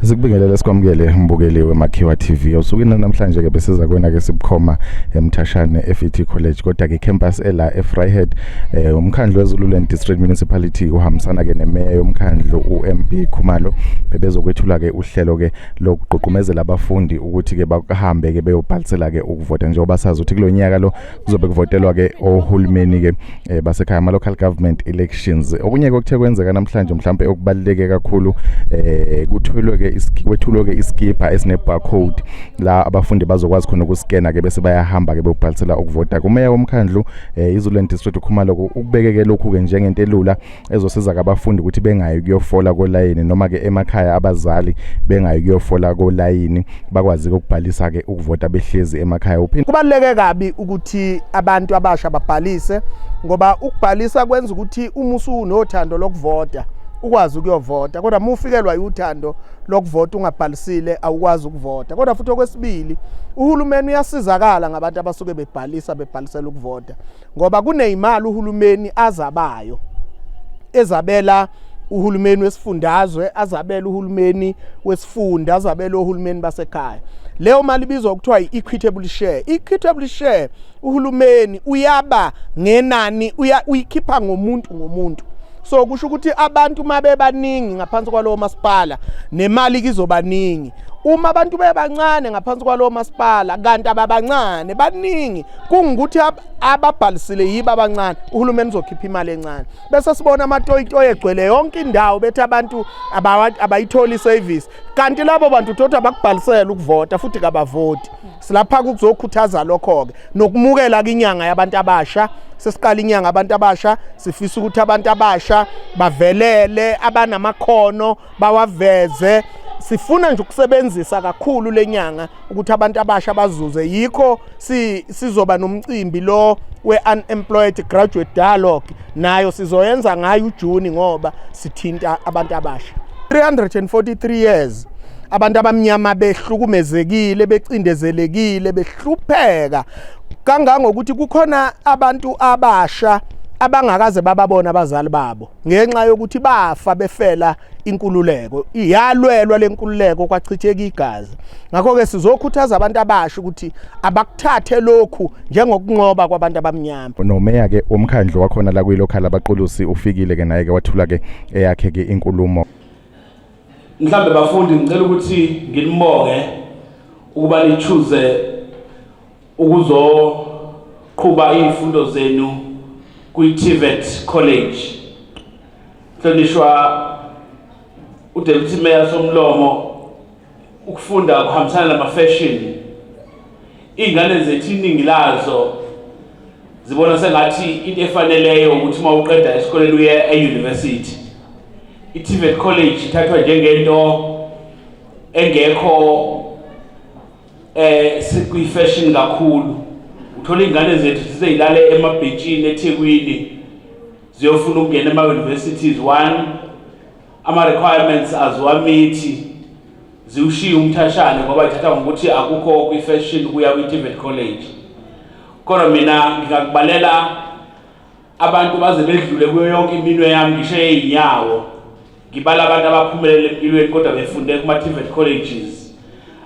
Sikubingelele sikwamukele mbukeli weMakhiwa TV. Usukini namhlanje ke besiza kwena ke sibukhoma eMthashane FET College kodwa ke campus ela eFryhead umkhandlu weZululand District Municipality uhambisana ke nemeya yomkhandlu uMB Khumalo bebezokwethula ke uhlelo ke lokuqoqumezela abafundi ukuthi ke bahambe ke beyobhalisela ke ukuvota njengoba sazi ukuthi kulonyaka lo kuzobe kuvotelwa ke ohulumeni ke basekhaya ama local government elections. Okunye kokuthe kwenzeka namhlanje mhlawumbe okubaluleke kakhulu kuthulwe ke wethulwe ke iskipha esine barcode la abafundi bazokwazi khona ukuskena ke bese bayahamba ke bebhalisela ukuvota. Kumeya womkhandlu iZululand District Khumalo ukubekeke lokhu ke njengento elula ezosiza kabafundi ukuthi bengayi kuyofola kolayini noma ke emakhaya abazali bengayi kuyofola kolayini bakwazi ukubhalisa ke ukuvota behlezi emakhaya. Kubaluleke kabi ukuthi abantu abasha babhalise ngoba ukubhalisa kwenza ukuthi uma usunothando lokuvota ukwazi ukuyovota, kodwa uma ufikelwa uthando lokuvota ungabhalisile awukwazi ukuvota. Kodwa futhi okwesibili uhulumeni uyasizakala ngabantu abasuke bebhalisela ukuvota ngoba kunezimali uhulumeni azabayo ezabela uhulumeni wesifundazwe, azabela uhulumeni wesifunda, azabela uhulumeni basekhaya. Leyo mali ibizwa ukuthiwa i-equitable share. I-equitable share uhulumeni uyaba ngenani uyikhipha ngomuntu. So kusho ukuthi abantu mabe baningi ngaphansi kwalowo masipala nemali izobaningi. Uma abantu bebancane ngaphansi kwalowo masipala kanti ababancane baningi kungukuthi ababhalisile yiba abancane uhulumeni uzokhipha imali encane. Bese sibona amatoyitoyi egcwele yonke indawo bethi abantu abayitholi service kanti labo bantu uthola bakubhalisela ukuvota futhi kabavoti. Silapha kuzokhuthaza lokho ke nokumukela inyanga yabantu abasha. Sesiqala inyanga abantu abasha sifisa ukuthi abantu abasha bavelele abanamakhono bawaveze. Sifuna nje ukusebenzisa kakhulu lenyanga ukuthi abantu abasha bazuze. Yikho sizoba nomcimbi lo we-unemployed graduate dialogue nayo sizoyenza ngayo uJuni ngoba sithinta abantu abasha. 343 years abantu abamnyama behlukumezekile, becindezelekile, behlupheka kangangokuthi kukhona abantu abasha abangakaze bababona abazali babo ngenxa yokuthi bafa befela inkululeko. Iyalwelwa lenkululeko kwachitheka igazi. Ngakho ke sizokhuthaza abantu abasha ukuthi abakuthathe lokhu njengokunqoba kwabantu abamnyama. Nomeya ke umkhandlu wakhona la kuyilocal abaqulusi ufikile ke naye ke wathula ke eyakhe ke inkulumo. Mhlambe bafundi ngicela ukuthi nginibonge ukuba nichoose ukuzoqhuba izifundo zenu kwi-TVET College. Hlonishwa uDeputy Mayor Somlomo, ukufunda kuhambisana nama-fashion. Iy'ngane zethu iningi lazo zibona sengathi into efaneleyo ukuthi uma uqeda esikoleni uye e-university. I-TVET College ithathwa njengento engekho kwi-fashion kakhulu. Uthola ingane zethu zizeyilale emabhentshini eThekwini ziyofuna ukungena ema-universities. Ama-requirements aziwamithi ziwushiye uMthashane ngoba ithatha ngokuthi akukho kwi-fashion kuya kwi-TVET College. Kodwa mina ngingakubalela abantu baze bedlule kuyo yonke iminwe yami ngisho ey'nyawo. Ngibala abantu abaphumelele empilweni kodwa befunde kuma-TVET colleges.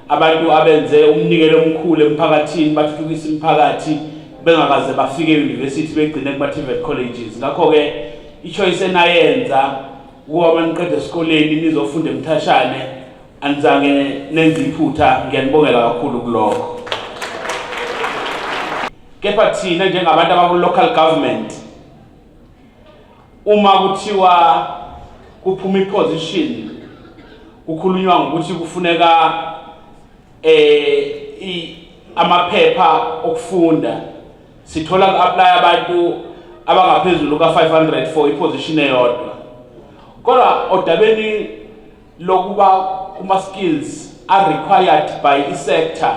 Abantu abenze umnikelo omkhulu emphakathini bathuthukisa imphakathi bengakaze bafike e-university begcine kuma-TVET colleges. Ngakho ke ichoice enayenza ukuba maniqeda esikoleni nizofunda eMthashane anizange nenze iphutha. Ngiyanibongela kakhulu kulokho. Kepha thina njengabantu abaku-local government uma kuthiwa kuphuma i-position kukhulunywa ngokuthi kufuneka amaphepha okufunda, sithola ku-apply abantu abangaphezulu ka-500 for i-position eyodwa. Kodwa odabeni lokuba kuma-skills are-required by i-sector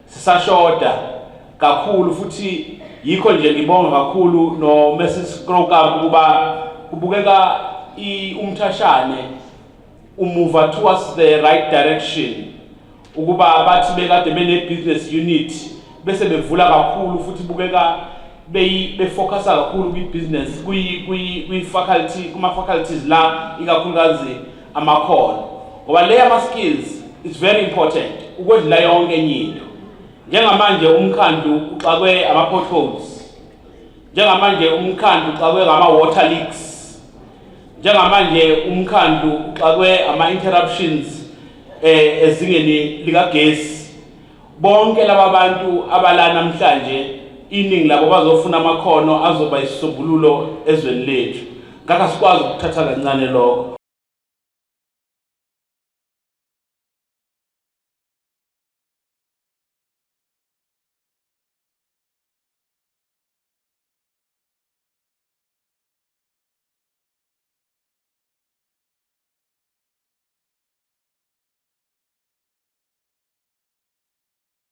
sisashoda kakhulu futhi yikho nje ngibonga kakhulu no-Mrs. Krokam ukuba kubukeka uMthashane umuva towards the right direction. Ukuba bathi bekade bene-business unit bese bevula kakhulu futhi bukeka befocusa kakhulu kwi-business kwi-faculty kuma-faculties la ikakhulukazi amakhono. ngoba le ama skills is very important ukwedlula yonke enye into. Njengamanje umkhandlu uxakwe ama potholes, njengamanje umkhandlu uxakwe ngama water leaks, njengamanje umkhandlu uxakwe ama interruptions ezingeni likagesi. Bonke laba bantu abalana namhlanje iningi labo bazofuna amakhono azoba isisombululo ezweni lethu. Ngakho sikwazi ukuthatha kancane lokho.